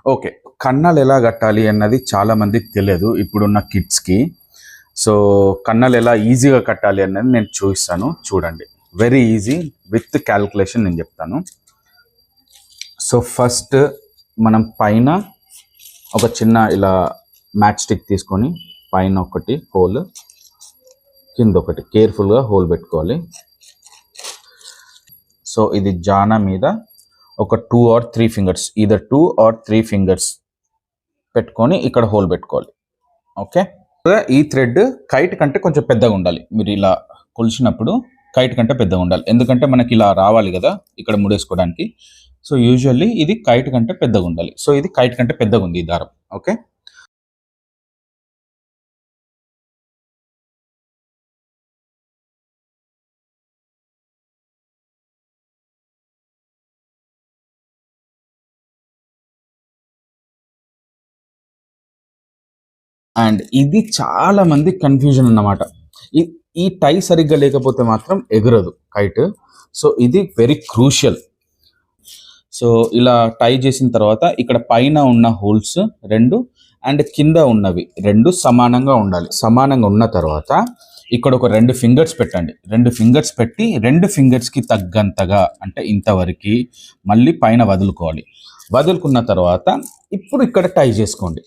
Okay. కన్నాలు ఎలా కట్టాలి అన్నది చాలా మందికి తెలియదు ఇప్పుడున్న కిడ్స్‌కి. సో, కన్నాలు ఎలా ఈజీగా కట్టాలి అన్నది నేను చూపిస్తాను చూడండి. వెరీ ఈజీ విత్ క్యాలిక్యులేషన్ నేను చెప్తాను. సో, ఫస్ట్ మనం పైన ఒక చిన్న ఇలా మ్యాచ్ స్టిక్ తీసుకొని పైన ఒకటి హోల్, కింద ఒకటి కేర్ఫుల్గా హోల్ పెట్టుకోవాలి. సో, ఇది జానా మీద ఒక 2 or 3 fingers, either 2 or 3 fingers పెట్టుకొని ఇక్కడ హోల్ పెట్టుకోవాలి. ఓకే. ఈ థ్రెడ్ కైట్ కంటే కొంచెం పెద్దగా ఉండాలి. మీరు ఇలా కొలిచినప్పుడు కైట్ కంటే పెద్దగా ఉండాలి. ఎందుకంటే మనకి ఇలా రావాలి కదా ఇక్కడ ముడేసుకోవడానికి. సో యూజువల్లీ ఇది కైట్ కంటే పెద్దగా ఉండాలి. సో ఇది కైట్ కంటే పెద్దగా ఉంది ఈ దారం. ఓకే. అండ్ ఇది చాలా మంది కన్ఫ్యూజన్ అన్నమాట. ఈ టై సరిగ్గా లేకపోతే మాత్రం ఎగరదు కైట్. సో ఇది వెరీ క్రూషియల్. సో ఇలా టై చేసిన తర్వాత ఇక్కడ పైన ఉన్న హోల్స్ 2 అండ్ కింద ఉన్నవి 2 సమానంగా ఉండాలి. సమానంగా ఉన్న తర్వాత ఇక్కడ ఒక 2 ఫింగర్స్ పెట్టండి. 2 ఫింగర్స్ పెట్టి 2 ఫింగర్స్కి తగ్గంతగా అంటే ఇంతవరకు మళ్ళీ పైన వదులుకోవాలి. వదులుకున్న తర్వాత ఇప్పుడు ఇక్కడ టై చేసుకోండి.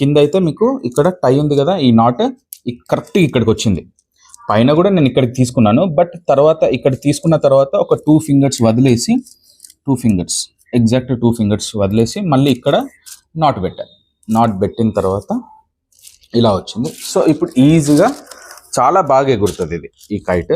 కింద అయితే మీకు ఇక్కడ టై ఉంది కదా, ఈ నాట్ కరెక్ట్గా ఇక్కడికి వచ్చింది. పైన కూడా నేను ఇక్కడికి తీసుకున్నాను, బట్ తర్వాత ఇక్కడ తీసుకున్న తర్వాత ఒక 2 ఫింగర్స్ వదిలేసి 2 ఫింగర్స్ ఎగ్జాక్ట్ 2 ఫింగర్స్ వదిలేసి మళ్ళీ ఇక్కడ నాట్ పెట్టాను. నాట్ పెట్టిన తర్వాత ఇలా వచ్చింది. సో ఇప్పుడు ఈజీగా చాలా బాగా ఎగురుతుంది ఇది ఈ కైట్.